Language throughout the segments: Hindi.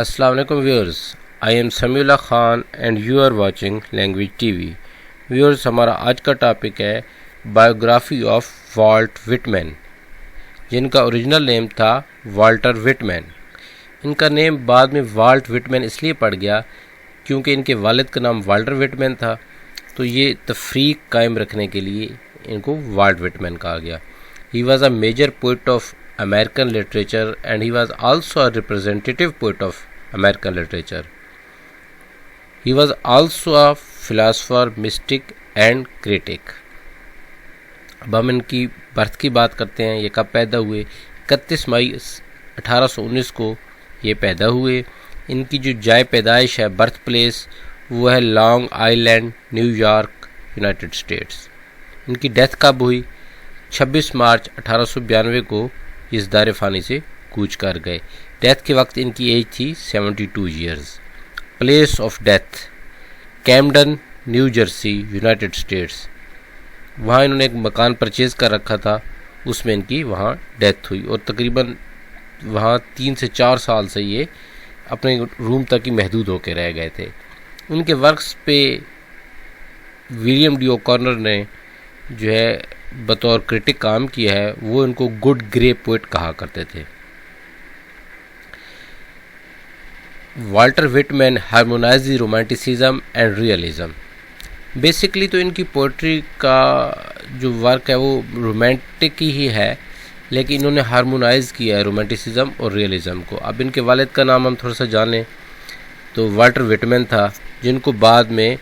Assalamu alaikum viewers, I am Samiullah Khan and you are watching Language TV। viewers, हमारा आज का टॉपिक है बायोग्राफी ऑफ वॉल्ट विटमैन, जिनका ओरिजिनल नेम था वाल्टर विटमैन। इनका नेम बाद में वाल्ट विटमैन इसलिए पड़ गया क्योंकि इनके वालिद का नाम वाल्टर विटमैन था, तो ये तफरीक कायम रखने के लिए इनको वाल्ट विटमैन कहा गया। He was a major poet of American literature and he was also a representative poet of American literature. He was also a philosopher, mystic and critic। अब हम इनकी बर्थ की बात करते हैं। ये कब पैदा हुए? 31 मई 1819 को ये पैदा हुए। इनकी जो जाए पैदाइश है, बर्थ प्लेस, वो है long island, New York, United states. इनकी डेथ कब हुई? 26 मार्च 1892 को इस दार फ़ानी से कूच कर गए। डेथ के वक्त इनकी एज थी 72 years. Place of death Camden, New Jersey, United States. वहाँ इन्होंने एक मकान परचेज़ कर रखा था, उसमें इनकी वहाँ डेथ हुई और तकरीबन वहाँ 3 से 4 साल से ये अपने रूम तक ही महदूद होकर रह गए थे। उनके वर्क्स पे विलियम डी ओकॉनर ने जो है बतौर क्रिटिक काम किया है। वो इनको गुड ग्रे पोइट कहा करते थे। Walter Whitman harmonise romanticism and realism. Basically तो इनकी पोइट्री का जो वर्क है वो रोमांटिक ही है, लेकिन इन्होंने हार्मोनाइज किया है रोमांटिसिज्म और रियलिज्म को। अब इनके वालिद का नाम हम थोड़ा सा जानें तो वाल्टर विटमैन था, जिनको बाद में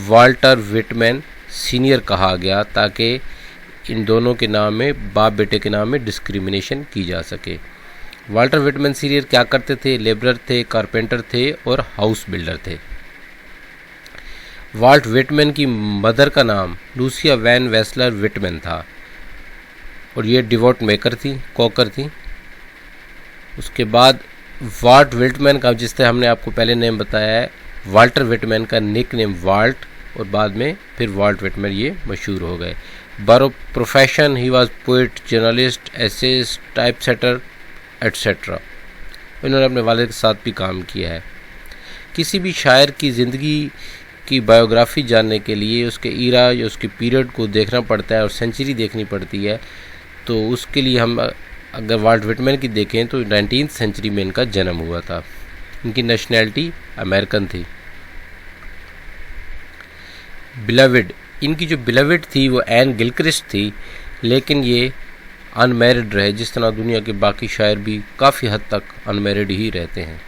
वाल्टर विटमैन सीनियर कहा गया ताकि इन दोनों के नाम में, बाप बेटे के नाम में डिस्क्रिमिनेशन की जा सके। वाल्टर विटमैन सीनियर क्या करते थे? लेबरर थे, कारपेंटर थे और हाउस बिल्डर थे। वाल्ट विटमैन की मदर का नाम लूसिया वैन वेस्लर विटमैन था और ये डिवोट मेकर थी, कॉकर थी। उसके बाद वाल्ट विटमैन का, जिस तरह हमने आपको पहले नेम बताया है, वाल्टर विटमैन का निक नेम वाल्ट और बाद में फिर वाल्ट विटमैन ये मशहूर हो गए। बारो profession he was poet, journalist, essayist, typesetter etcetera. इन्होंने अपने वालिद के साथ भी काम किया है। किसी भी शायर की ज़िंदगी की बायोग्राफी जानने के लिए उसके ईरा या उसके पीरियड को देखना पड़ता है और सेंचुरी देखनी पड़ती है। तो उसके लिए हम अगर वाल्ट विटमैन की देखें तो 19वीं सेंचुरी में इनका जन्म हुआ था। इनकी नेशनैलिटी अमेरिकन थी। बिलविड, इनकी जो बिलविड थी वो एन गिलक्रिस्ट थी, लेकिन ये अनमैरिड रहे, जिस तरह दुनिया के बाकी शायर भी काफ़ी हद तक अनमैरिड ही रहते हैं।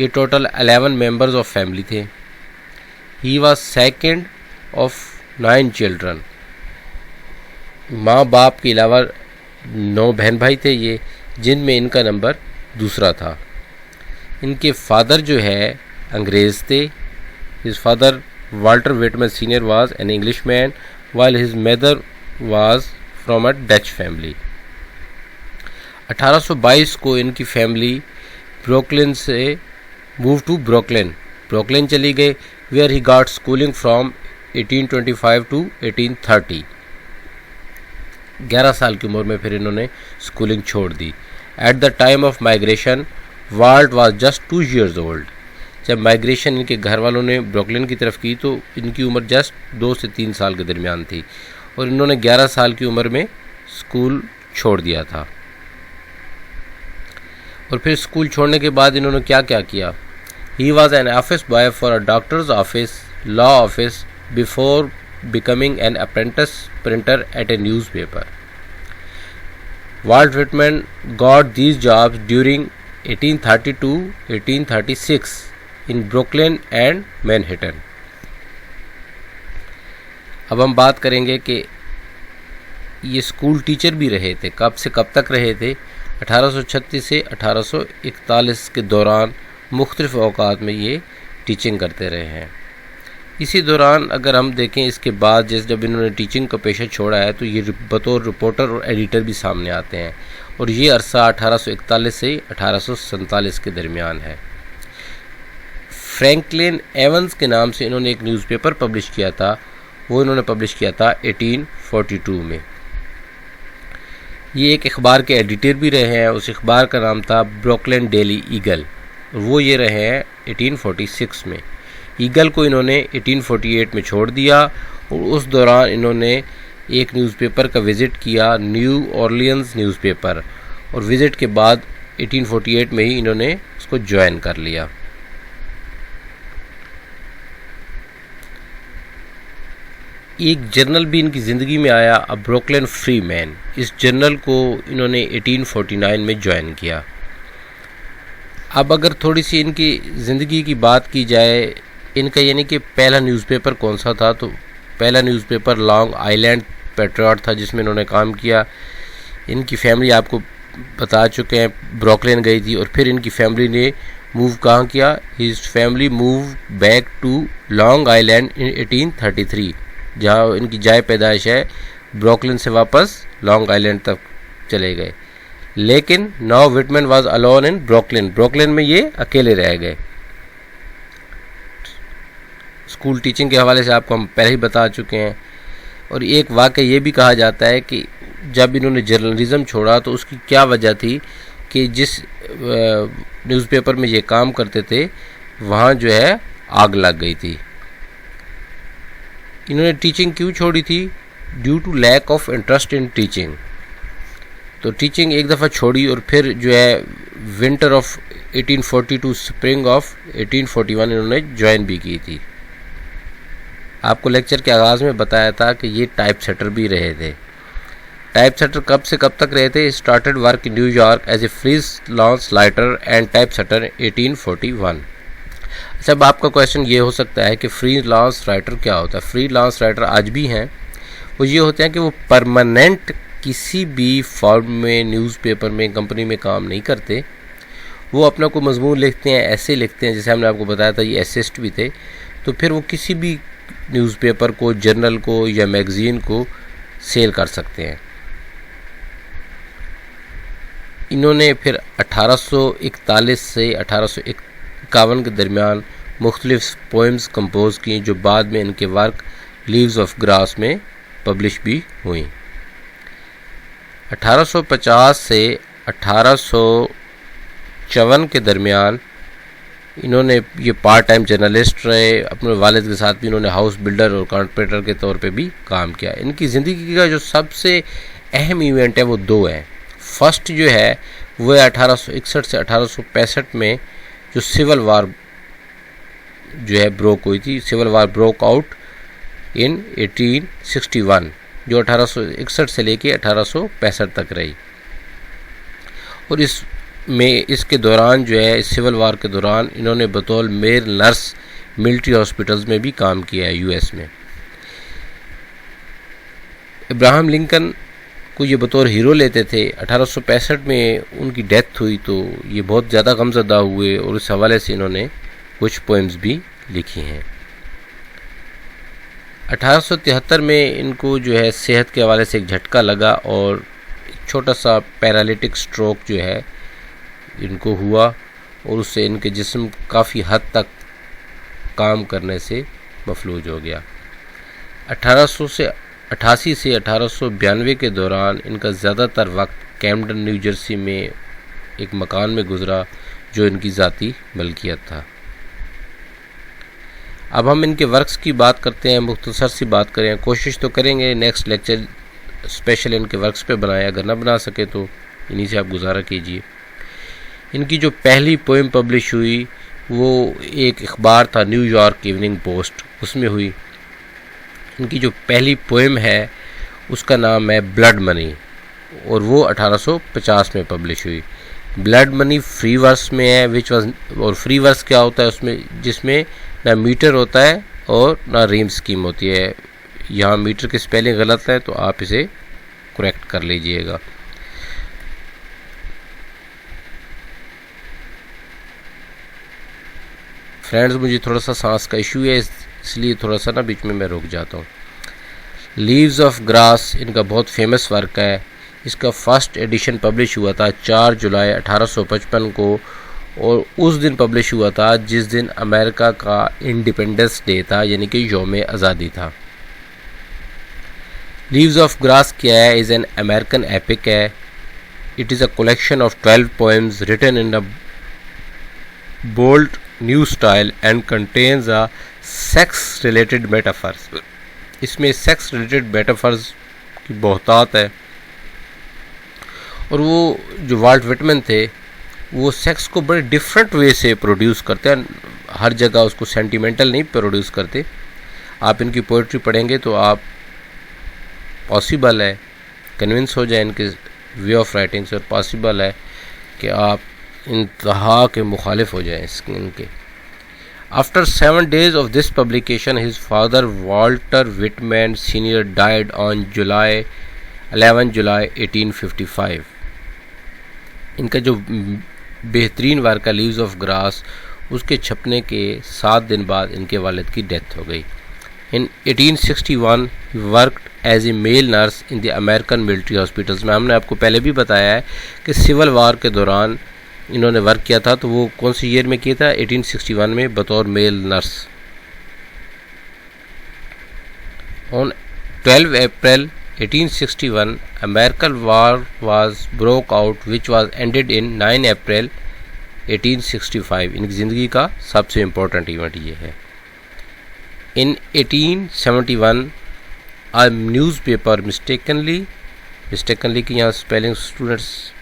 ये टोटल 11 मेंबर्स ऑफ फैमिली थे। He was second of 9 children. माँ बाप के अलावा 9 बहन भाई थे ये, जिनमें इनका नंबर दूसरा था। इनके फादर जो है अंग्रेज़ थे। His father Walter Whitman Sr. was an Englishman, while his mother was from a Dutch family। 1822 को इनकी फैमिली ब्रुकलिन से मूव टू ब्रुकलिन चली गई, where he got schooling from 1825 to 1830। 11 साल की उम्र में फिर इन्होंने स्कूलिंग छोड़ दी। At the time of migration Walt was just 2 years old। जब माइग्रेशन इनके घर वालों ने ब्रुकलिन की तरफ की तो इनकी उम्र जस्ट 2 से 3 साल के दरमियान थी और इन्होंने 11 साल की उम्र में स्कूल छोड़ दिया था। और फिर स्कूल छोड़ने के बाद इन्होंने क्या क्या किया? He was an office boy for a doctor's office, law office, before becoming an apprentice printer at a newspaper पेपर। Walt Whitman got these jobs during 1830 to 1836 in Brooklyn and Manhattan. अब हम बात करेंगे कि ये स्कूल टीचर भी रहे थे। कब से कब तक रहे थे? 1836 से 1841 के दौरान मुख्तलिफ औकात में ये टीचिंग करते रहे हैं। इसी दौरान अगर हम देखें, इसके बाद जैसे जब इन्होंने टीचिंग का पेशा छोड़ा है तो ये बतौर रिपोर्टर और एडिटर भी सामने आते हैं और ये अरसा 1841 से 1847 के दरमियान है। फ्रैंकलिन एवंस के नाम से इन्होंने एक न्यूज़पेपर पब्लिश किया था, वो इन्होंने पब्लिश किया था 1842 में। ये एक अखबार के एडिटर भी रहे हैं। उस अखबार का नाम था ब्रुकलिन डेली ईगल। और वो ये रहे हैं 1846 में। ईगल को इन्होंने 1848 में छोड़ दिया और उस दौरान इन्होंने एक न्यूज़पेपर का विज़िट किया, न्यू ऑरलियंस न्यूज़पेपर, और विज़िट के बाद 1848 में ही इन्होंने उसको ज्वाइन कर लिया। एक जर्नल भी इनकी ज़िंदगी में आया, अ ब्रुकलिन फ्री मैन। इस जर्नल को इन्होंने 1849 में ज्वाइन किया। अब अगर थोड़ी सी इनकी ज़िंदगी की बात की जाए, इनका यानी कि पहला न्यूज़पेपर कौन सा था, तो पहला न्यूज़पेपर लॉन्ग आइलैंड पैट्रियट था जिसमें इन्होंने काम किया। इनकी फैमिली आपको बता चुके हैं ब्रुकलिन गई थी, और फिर इनकी फैमिली ने मूव कहाँ किया, his family move back to Long Island in 1833, जहाँ इनकी जाए पैदाइश है। ब्रुकलिन से वापस लॉन्ग आइलैंड तक चले गए, लेकिन now Whitman was alone in Brooklyn. Brooklyn में ये अकेले रह गए। स्कूल टीचिंग के हवाले से आपको हम पहले ही बता चुके हैं। और एक वाक़या ये भी कहा जाता है कि जब इन्होंने जर्नलिज़म छोड़ा तो उसकी क्या वजह थी कि जिस न्यूज़पेपर में ये काम करते थे वहाँ जो है आग लग गई थी। इन्होंने टीचिंग क्यों छोड़ी थी? Due to lack of interest in teaching. तो टीचिंग एक दफ़ा छोड़ी और फिर जो है विंटर ऑफ 1842 स्प्रिंग ऑफ 1841 इन्होंने ज्वाइन भी की थी। आपको लेक्चर के आगाज़ में बताया था कि ये टाइप सेटर भी रहे थे। टाइप सेटर कब से कब तक रहे थे? Started work in New York as a freelance writer and typesetter 1841। अच्छा, अब आपका क्वेश्चन ये हो सकता है कि फ्री लांस राइटर क्या होता है? फ्री लांस राइटर आज भी हैं। वो ये होते हैं कि वो परमानेंट किसी भी फॉर्म में, न्यूज़पेपर में, कंपनी में काम नहीं करते। वो अपना कोई मजमून लिखते हैं, ऐसे लिखते हैं, जैसे हमने आपको बताया था ये एसिस्ट भी थे। तो फिर वो किसी भी न्यूज़पेपर को, जर्नल को या मैगज़ीन को सेल कर सकते हैं। इन्होंने फिर 1841 से 1851 के दरमियान मुख्तलिफ पोएम्स कंपोज की, जो बाद में इनके वर्क लीव्स ऑफ ग्रास में पब्लिश भी हुई। 1850 से 1854 के दरमियान इन्होंने ये पार्ट टाइम जर्नलिस्ट रहे। अपने वालिद के साथ भी इन्होंने हाउस बिल्डर और कॉन्ट्रैक्टर के तौर पे भी काम किया। इनकी ज़िंदगी का जो सबसे अहम इवेंट है वो दो हैं। फर्स्ट जो है वो है 1861 से 1865 में जो सिविल वार जो है ब्रोक हुई थी। Civil war broke out in 1861, जो 1861 से लेके 1865 तक रही। और इसके दौरान जो है, इस सिविल वार के दौरान इन्होंने बतौर मेल नर्स मिलिट्री हॉस्पिटल्स में भी काम किया है यूएस में। इब्राहिम लिंकन को ये बतौर हीरो लेते थे। 1865 में उनकी डेथ हुई तो ये बहुत ज़्यादा गमज़दा हुए और इस हवाले से इन्होंने कुछ पोएम्स भी लिखी हैं। 1873 में इनको जो है सेहत के हवाले से एक झटका लगा और छोटा सा पैरालिटिक स्ट्रोक जो है इनको हुआ और उससे इनके जिस्म काफ़ी हद तक काम करने से मफलूज हो गया। 1888 से 1892 के दौरान इनका ज़्यादातर वक्त कैम्पटन न्यू जर्सी में एक मकान में गुजरा जो इनकी ज़ाती मलकियत था। अब हम इनके वर्क्स की बात करते हैं, मुख्तसर सी बात करें। कोशिश तो करेंगे नेक्स्ट लेक्चर स्पेशल इनके वर्क्स पे बनाए, अगर ना बना सके तो इन्हीं से आप गुजारा कीजिए। इनकी जो पहली पोएम पब्लिश हुई वो एक अखबार था न्यूयॉर्क इवनिंग पोस्ट, उसमें हुई। इनकी जो पहली पोएम है उसका नाम है ब्लड मनी और वो 1850 में पब्लिश हुई। ब्लड मनी फ्री वर्स में है, विच वाज, और फ्री वर्स क्या होता है उसमें, जिसमें ना मीटर होता है और ना रीम स्कीम होती है। यहाँ मीटर की स्पेलिंग गलत है तो आप इसे करेक्ट कर लीजिएगा। फ्रेंड्स, मुझे थोड़ा सा सांस का इशू है इसलिए थोड़ा सा ना बीच में मैं रुक जाता हूँ। लीव्स ऑफ ग्रास इनका बहुत फेमस वर्क है। इसका फर्स्ट एडिशन पब्लिश हुआ था 4 जुलाई 1855 को और उस दिन पब्लिश हुआ था जिस दिन अमेरिका का इंडिपेंडेंस डे था, यानी कि यौम आज़ादी था। लीव्स ऑफ ग्रास क्या है? इज़ एन अमेरिकन एपिक है। It is a collection of 12 poems written in a bold new style and contains a sex related metaphors. इसमें सेक्स रिलेटेड मेटाफर्स की बहुतात है। और वो जो वाल्ट विटमैन थे वो सेक्स को बड़े डिफरेंट वे से प्रोड्यूस करते हैं, हर जगह उसको सेंटिमेंटल नहीं प्रोड्यूस करते। आप इनकी पोइट्री पढ़ेंगे तो आप पॉसिबल है कन्विंस हो जाए इनके वे ऑफ राइटिंग से, और पॉसिबल है कि आप इंतहा के मुखालिफ हो जाएं इनके। After 7 days of this publication, his father Walter Whitman Sr. died on 11 July 1855. इनका जो बेहतरीन वार्का लीव्स ऑफ ग्रास उसके छपने के 7 दिन बाद इनके वालिद की डेथ हो गई। इन 1861 he worked as a male nurse in the American military hospitals. में हमने आपको पहले भी बताया है कि सिविल वार के दौरान इन्होंने वर्क किया था, तो वो कौन सी ईयर में किया था? 1861 में बतौर male nurse. On 12 April 1861 American war was broke out which was ended in 9 April 1865। इनकी ज़िंदगी का सबसे इम्पोर्टेंट इवेंट ये है। इन 1871 अ न्यूज़पेपर मिस्टेकनली की यहाँ स्पेलिंग स्टूडेंट्स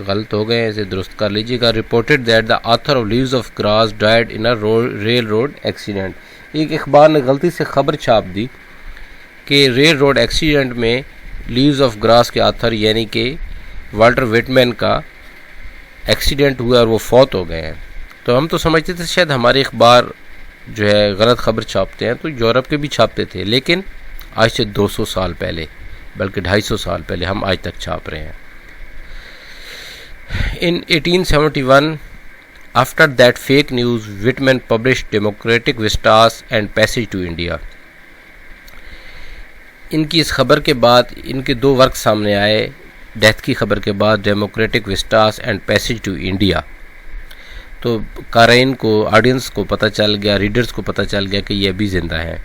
गलत हो गए, इसे दुरुस्त कर लीजिएगा। Reported that the author of leaves of grass died in a rail road accident. एक अखबार ने गलती से खबर छाप दी कि रेल रोड एक्सीडेंट में लीव्स ऑफ ग्रास के ऑथर यानी कि वाल्टर विटमैन का एक्सीडेंट हुआ और वो फौत हो गए हैं। तो हम तो समझते थे शायद हमारे अखबार जो है गलत खबर छापते हैं, तो यूरोप के भी छापते थे, लेकिन आज से 200 साल पहले बल्कि 250 साल पहले हम आज तक छाप रहे हैं। In 1871, after that fake news, Whitman published Democratic Vistas and Passage to India. इनकी इस खबर के बाद इनके 2 वर्क सामने आए डेथ की खबर के बाद, Democratic Vistas and Passage to India. तो काराइन को, ऑडियंस को पता चल गया, रीडर्स को पता चल गया कि ये अभी ज़िंदा है।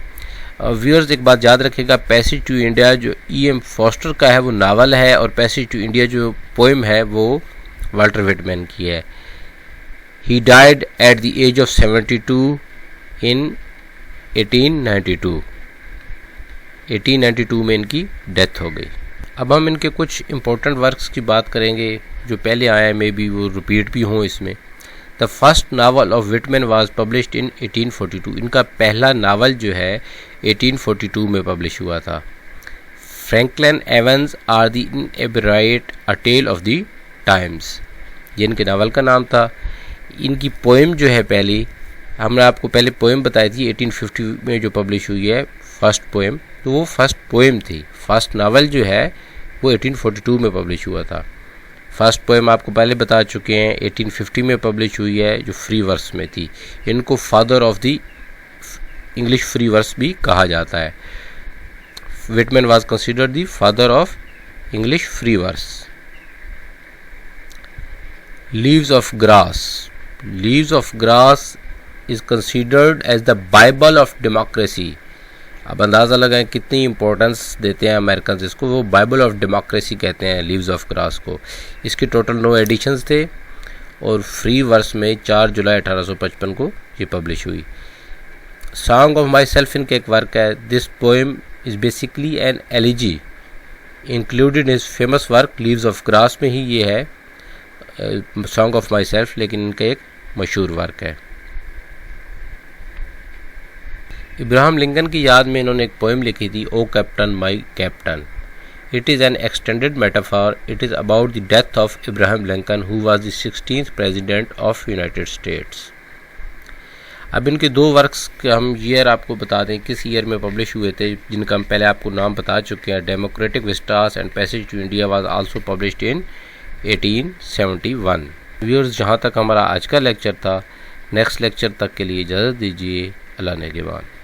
व्यूअर्स एक बात याद रखिएगा, पैसेज टू इंडिया जो E.M. फॉस्टर का है वो नावल है, और पैसेज टू इंडिया जो पोएम है वो वाल्टर विटमैन की है। He died at the age of 72 in 1892 में इनकी डेथ हो गई। अब हम इनके कुछ इम्पोर्टेंट वर्क्स की बात करेंगे जो पहले आए हैं, मे बी वो रिपीट भी हों इसमें। The first novel of Whitman was published in 1842। इनका पहला नावल जो है 1842 में पब्लिश हुआ था। Franklin Evans or the inebriate a tale of the times, ये इनके नावल का नाम था। इनकी पोएम जो है पहली, हमने आपको पहले पोएम बताई थी 1850 में जो पब्लिश हुई है फर्स्ट पोएम, तो वो फर्स्ट पोएम थी। फर्स्ट नावल जो है वो 1842 में पब्लिश हुआ था। फर्स्ट पोएम आपको पहले बता चुके हैं 1850 में पब्लिश हुई है जो फ्री वर्स में थी। इनको father of the English free verse भी कहा जाता है। Whitman was considered the father of English free verse. Leaves of Grass. Leaves of Grass is considered as the Bible of democracy. अब अंदाज़ा लगाएं कितनी इम्पोर्टेंस देते हैं अमेरिकन इसको, वो बाइबल ऑफ डेमोक्रेसी कहते हैं लीव्स ऑफ ग्रास को। इसके टोटल 9 एडिशंस थे और फ्री वर्स में 4 जुलाई 1855 को ये पब्लिश हुई। सॉन्ग ऑफ माई सेल्फ इनका एक वर्क है। This poem is basically an elegy included his famous work leaves of grass में ही ये है सॉन्ग ऑफ माई सेल्फ, लेकिन इनका एक मशहूर वर्क है। इब्राहिम लिंकन की याद में इन्होंने एक पोएम लिखी थी, O Captain my Captain. It is an extended metaphor. It is about the death of Abraham Lincoln who was the 16th president of United States. अब इनके 2 वर्क्स के हम ईयर आपको बता दें किस ईयर में पब्लिश हुए थे, जिनका हम पहले आपको नाम बता चुके हैं। Democratic Vistas and Passage to India was also published in 1871। Viewers जहाँ तक हमारा आज का लेक्चर था, नेक्स्ट लेक्चर तक के लिए इजाज़त दीजिए। अल्लाह नेगेबान।